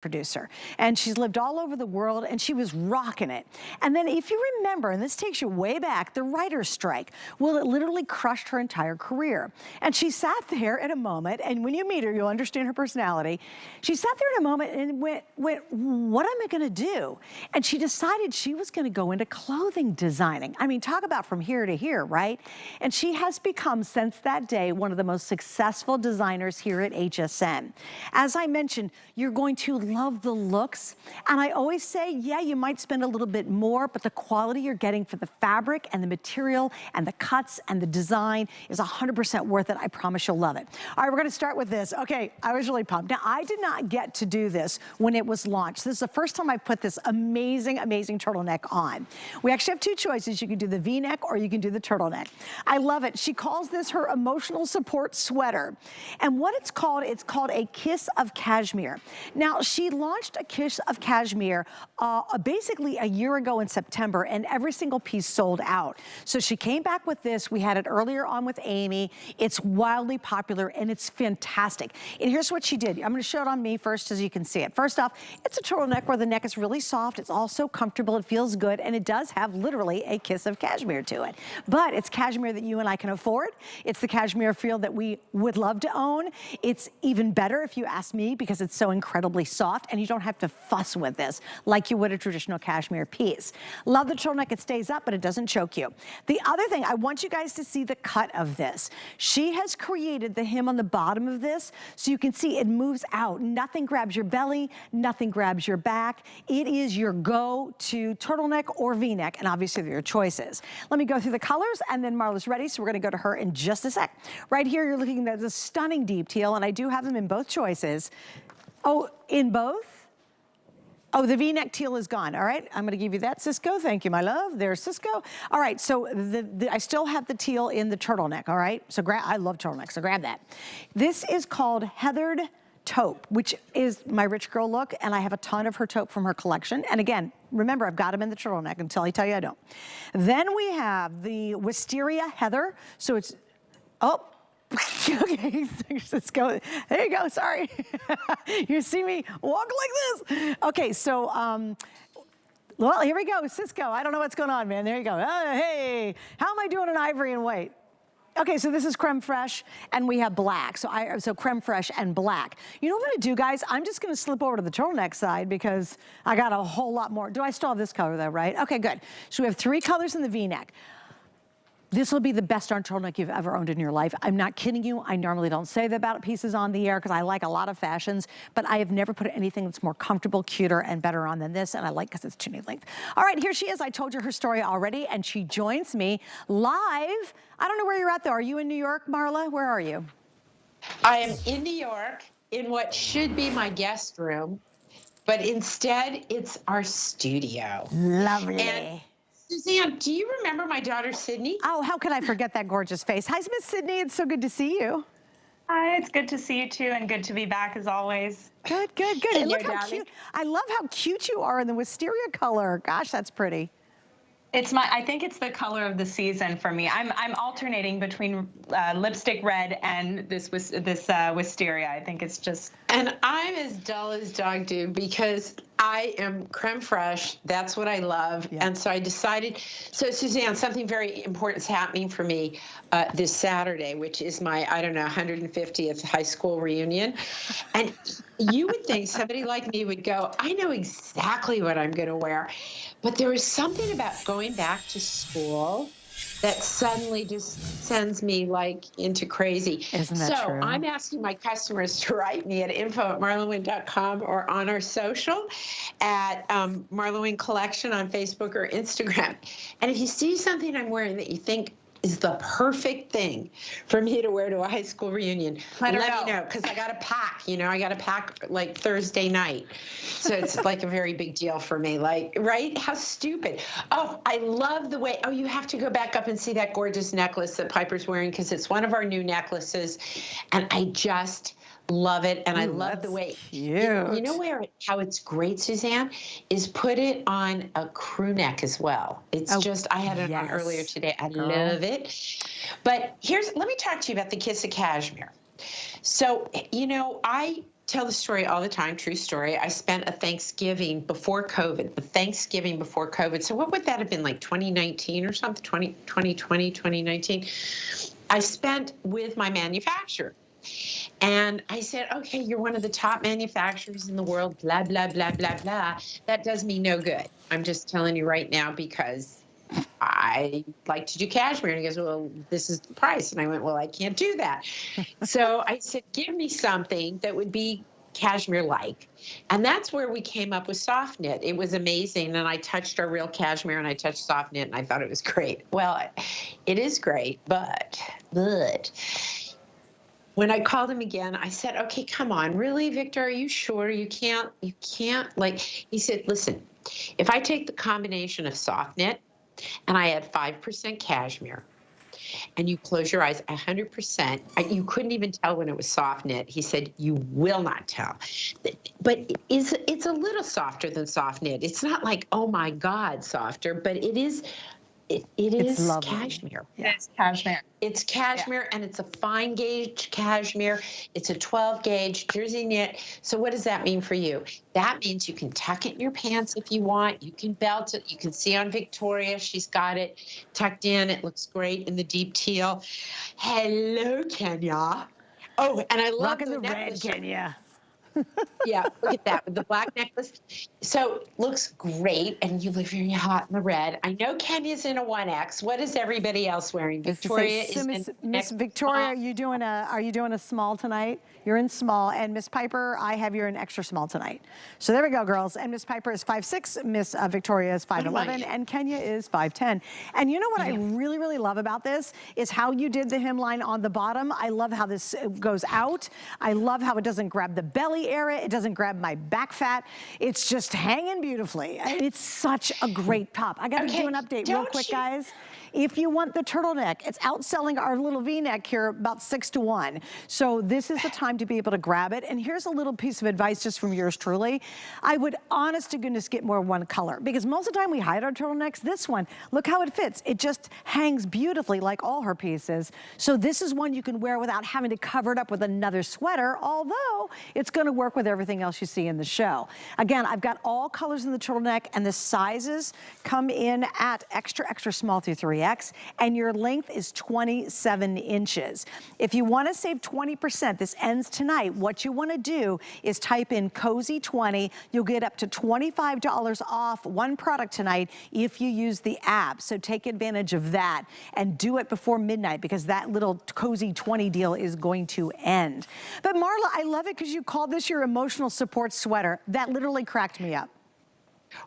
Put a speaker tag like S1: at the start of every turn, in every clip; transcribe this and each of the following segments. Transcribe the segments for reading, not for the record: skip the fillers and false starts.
S1: producer, and she's lived all over the world, and she was rocking it. And then if you remember, and this takes you way back, the writer's strike, well, it literally crushed her entire career. And she sat there at a moment, and when you meet her, you'll understand her personality. She sat there in a moment and went, what am I gonna do? And she decided she was gonna go into clothing designing. I mean, talk about from here to here, right? And she has become, since that day, one of the most successful designers here at HSN. As I mentioned, you're going to love the looks. And I always say, yeah, you might spend a little bit more, but the quality you're getting for the fabric and the material and the cuts and the design is 100% worth it. I promise you'll love it. All right, we're gonna start with this. Okay, I was really pumped. Now, I did not get to do this when it was launched. This is the first time I put this amazing, amazing turtleneck on. We actually have two choices. You can do the V-neck or you can do the turtleneck. I love it. She calls this her emotional support sweater. And what it's called a kiss of cashmere. Now, she launched a kiss of cashmere basically a year ago in September, and every single piece sold out. So she came back with this. We had it earlier on with Amy. It's wildly popular and it's fantastic. And here's what she did. I'm gonna show it on me first so you can see it. First off, it's a turtleneck where the neck is really soft. It's also comfortable. It feels good, and it does have literally a kiss of cashmere to it. But it's cashmere that you and I can afford. It's the cashmere feel that we would love to own. It's even better if you ask me because it's so incredibly soft, and you don't have to fuss with this like you would a traditional cashmere piece. Love the turtleneck. It stays up, but it doesn't choke you. The other thing, I want you guys to see the cut of this. She has created the hem on the bottom of this so you can see it moves out. Nothing grabs your belly, nothing grabs your back. It is your go-to turtleneck or V-neck, and obviously they're your choices. Let me go through the colors, and then Marla's ready, so we're gonna go to her in just a sec. Right here, you're looking at the stunning deep teal, and I do have them in both choices. Oh, in both? Oh, the V-neck teal is gone. All right, I'm gonna give you that, Cisco. Thank you, my love. There's Cisco. All right, so I still have the teal in the turtleneck, all right? So I love turtlenecks, so grab that. This is called Heathered Taupe, which is my rich girl look, and I have a ton of her taupe from her collection. And again, remember, I've got them in the turtleneck until I tell you I don't. Then we have the Wisteria Heather. So it's, oh, okay, let's go. There you go, sorry. You see me walk like this. Okay, so, well, here we go, Cisco. I don't know what's going on, man. There you go. Hey, how am I doing in ivory and white? Okay, so this is creme fraiche, and we have black. So creme fraiche and black. You know what I'm gonna do, guys? I'm just gonna slip over to the turtleneck side because I got a whole lot more. Do I still have this color though, right? Okay, good. So we have 3 colors in the V-neck. This will be the best darn turtleneck you've ever owned in your life. I'm not kidding you. I normally don't say that about pieces on the air because I like a lot of fashions, but I have never put anything that's more comfortable, cuter, and better on than this, and I like because it's tunic length. All right, here she is. I told you her story already, and she joins me live. I don't know where you're at, though. Are you in New York, Marla? Where are you?
S2: I am in New York in what should be my guest room, but instead it's our studio.
S1: Lovely.
S2: And Suzanne, do you remember my daughter, Sydney?
S1: Oh, how could I forget that gorgeous face? Hi, Miss Sydney. It's so good to see you.
S3: Hi, it's good to see you too, and good to be back as always.
S1: Good, good, good. And look how cute. I love how cute you are in the wisteria color. Gosh, that's pretty.
S3: I think it's the color of the season for me. I'm alternating between lipstick red and this wisteria. I think it's just.
S2: And I'm as dull as dog do because I am creme fraiche. That's what I love. Yeah. And so I decided, so Suzanne, something very important is happening for me this Saturday, which is my, I don't know, 150th high school reunion. And you would think somebody like me would go, I know exactly what I'm going to wear. But there is something about going back to school that suddenly just sends me like into crazy.
S1: Isn't that true?
S2: So I'm asking my customers to write me at info@marlawynne.com or on our social at Marlawynne Collection on Facebook or Instagram. And if you see something I'm wearing that you think is the perfect thing for me to wear to a high school reunion, let me know, because I got to pack, I got to pack like Thursday night. So it's like a very big deal for me. Like, right? How stupid. Oh, I love the way, you have to go back up and see that gorgeous necklace that Piper's wearing because it's one of our new necklaces. And I just love it, and I love the way.
S1: Cute.
S2: You know how it's great, Suzanne, is put it on a crew neck as well. It's just, I had it on earlier today. I love it. But let me talk to you about the Kiss of Cashmere. So, tell the story all the time, true story. I spent a Thanksgiving before COVID, So what would that have been, like 2019 or something, 2020, 2019? I spent with my manufacturer. And I said, okay, you're one of the top manufacturers in the world, blah, blah, blah, blah, blah. That does me no good. I'm just telling you right now because I like to do cashmere. And he goes, well, this is the price. And I went, well, I can't do that. So I said, give me something that would be cashmere-like. And that's where we came up with soft knit. It was amazing. And I touched our real cashmere and I touched soft knit and I thought it was great. Well, it is great, but when I called him again, I said, okay, come on, really, Victor, are you sure you can't, like, he said, listen, if I take the combination of soft knit and I add 5% cashmere and you close your eyes 100%, you couldn't even tell when it was soft knit. He said, you will not tell. But it's a little softer than soft knit. It's not like, oh my God, softer, but it is. It is
S1: lovely.
S2: Cashmere.
S3: Yeah. It's cashmere.
S2: It's cashmere, and it's a fine gauge cashmere. It's a 12 gauge jersey knit. So what does that mean for you? That means you can tuck it in your pants if you want. You can belt it. You can see on Victoria, she's got it tucked in. It looks great in the deep teal. Hello, Kenya. Oh, and I love
S1: Rocking
S2: the
S1: the red,
S2: necklace.
S1: Kenya.
S2: Yeah, look at that with the black necklace. So looks great, and you look very hot in the red. I know Kenya's in a 1X. What is everybody else wearing? Victoria is in
S1: Miss Victoria, are you doing a small tonight? You're in small, and Miss Piper, I have you in extra small tonight. So there we go, girls. And Miss Piper is 5'6", Miss Victoria is 5'11", and Kenya is 5'10". And you know what I really, really love about this is how you did the hemline on the bottom. I love how this goes out. I love how it doesn't grab the belly area. It doesn't grab my back fat. It's just hanging beautifully. It's such a great top. I got to do an update real quick, guys. If you want the turtleneck, it's outselling our little V-neck here about 6 to 1. So this is the time to be able to grab it. And here's a little piece of advice just from yours truly. I would, honest to goodness, get more one color, because most of the time we hide our turtlenecks. This one, look how it fits. It just hangs beautifully like all her pieces. So this is one you can wear without having to cover it up with another sweater, although it's going to work with everything else you see in the show. Again, I've got all colors in the turtleneck, and the sizes come in at extra, extra small through 3X, and your length is 27 inches. If you want to save 20%, this ends tonight, what you want to do is type in Cozy20. You'll get up to $25 off one product tonight if you use the app. So take advantage of that and do it before midnight, because that little Cozy20 deal is going to end. But Marla, I love it because you called this your emotional support sweater. That literally cracked me up.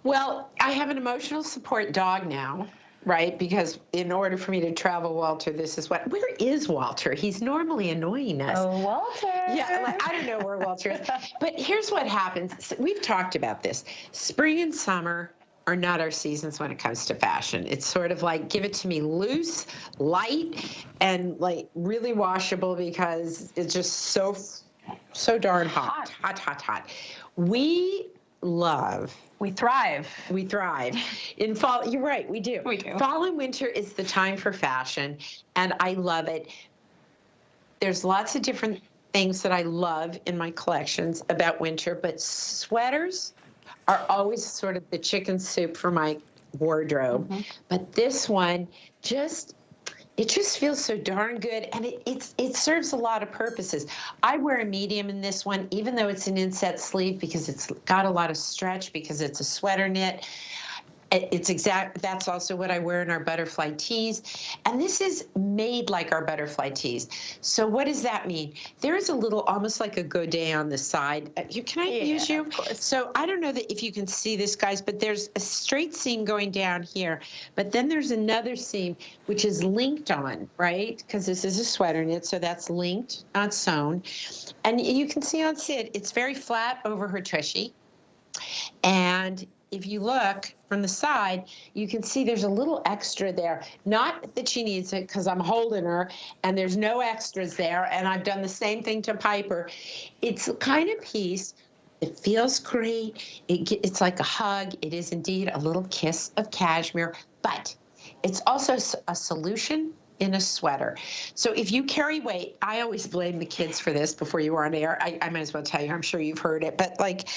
S2: Well, I have an emotional support dog now, right? Because in order for me to travel Walter, this is what, where is Walter? He's normally annoying us.
S3: Oh, Walter.
S2: Yeah, like, I don't know where Walter is. But here's what happens. We've talked about this. Spring and summer are not our seasons when it comes to fashion. It's sort of like, give it to me loose, light, and like really washable, because it's just so darn hot. We thrive. We thrive. In fall, you're right, we do.
S3: We do.
S2: Fall and winter is the time for fashion, and I love it. There's lots of different things that I love in my collections about winter, but sweaters are always sort of the chicken soup for my wardrobe. But this one it just feels so darn good, and it serves a lot of purposes. I wear a medium in this one, even though it's an inset sleeve, because it's got a lot of stretch, because it's a sweater knit. That's also what I wear in our butterfly tees. And this is made like our butterfly tees. So what does that mean? There is a little, almost like a godet on the side. Can I use you?
S3: Of course.
S2: So I don't know that if you can see this, guys, but there's a straight seam going down here. But then there's another seam, which is linked on, right? Because this is a sweater knit, so that's linked, not sewn. And you can see on Sid, it's very flat over her tushy. And if you look from the side, you can see there's a little extra there. Not that she needs it, because I'm holding her, and there's no extras there, and I've done the same thing to Piper. It's the kind of piece, it feels great. It's like a hug. It is indeed a little kiss of cashmere, but it's also a solution in a sweater. So if you carry weight, I always blame the kids for this before you were on air. I might as well tell you, I'm sure you've heard it, but like,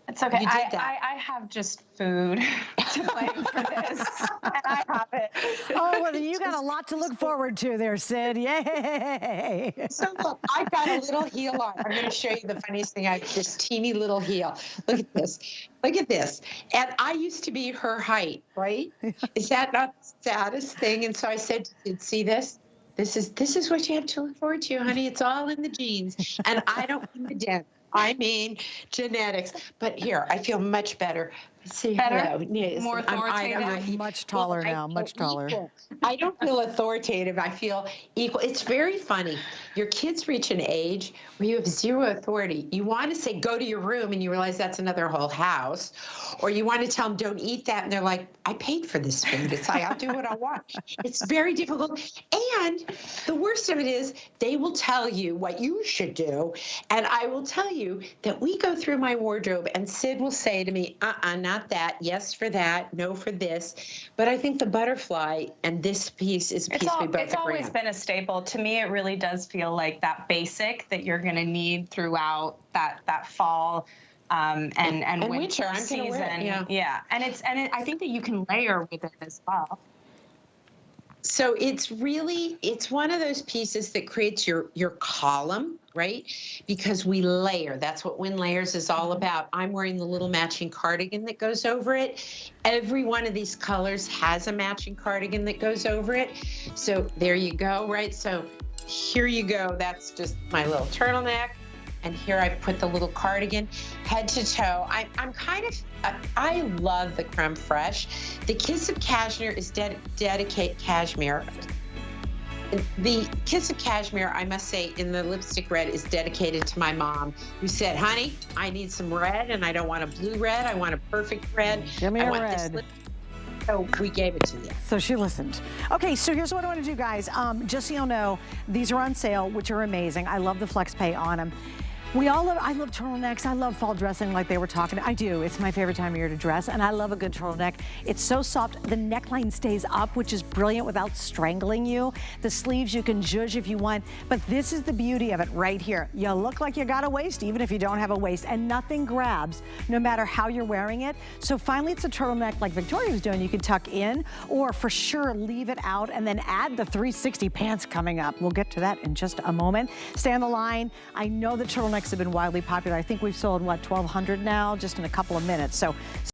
S3: it's okay.
S2: You did that.
S3: I have just food to blame for this, and I have it.
S1: Oh, well, then you got a lot to look forward to there, Sid. Yay!
S2: So look, I've got a little heel on. I'm going to show you the funniest thing. I have this teeny little heel. Look at this. Look at this. And I used to be her height, right? Is that not the saddest thing? And so I said, see this? This is what you have to look forward to, honey. It's all in the genes. And I don't mean the dent. I mean genetics. But here, I feel much better. Say
S3: Better?
S2: hello. Yes.
S3: More authoritative?
S1: I'm much taller now, much taller.
S2: Equal. I don't feel authoritative. I feel equal. It's very funny. Your kids reach an age where you have zero authority. You want to say, go to your room, and you realize that's another whole house. Or you want to tell them, don't eat that. And they're like, I paid for this food. It's like, I'll do what I want. It's very difficult. And the worst of it is they will tell you what you should do. And I will tell you that we go through my wardrobe, and Sid will say to me, not that, yes for that, no for this. But I think the butterfly and this piece is a piece we both agree on.
S3: It's always been a staple. To me, it really does feel like that basic that you're going to need throughout that fall and winter season. Yeah. And I think that you can layer with it as well.
S2: So it's one of those pieces that creates your column, right? Because we layer. That's what WynneLayers is all about. I'm wearing the little matching cardigan that goes over it. Every one of these colors has a matching cardigan that goes over it. So there you go, right? So here you go. That's just my little turtleneck. And here I put the little cardigan, head to toe. I love the creme fraiche. The Kiss of Cashmere is Cashmere. The Kiss of Cashmere, I must say, in the lipstick red is dedicated to my mom, who said, honey, I need some red, and I don't want a blue red. I want a perfect red.
S1: Give me a red.
S2: So we gave it to you.
S1: So she listened. Okay, so here's what I want to do, guys. Just so you'll know, these are on sale, which are amazing. I love the flex pay on them. I love turtlenecks. I love fall dressing like they were talking. I do. It's my favorite time of year to dress, and I love a good turtleneck. It's so soft. The neckline stays up, which is brilliant without strangling you. The sleeves you can zhuzh if you want, but this is the beauty of it right here. You look like you got a waist, even if you don't have a waist, and nothing grabs, no matter how you're wearing it. So finally, it's a turtleneck like Victoria was doing. You can tuck in, or for sure, leave it out, and then add the 360 pants coming up. We'll get to that in just a moment. Stay on the line. I know the turtleneck have been wildly popular. I think we've sold, what, 1,200 now, just in a couple of minutes. So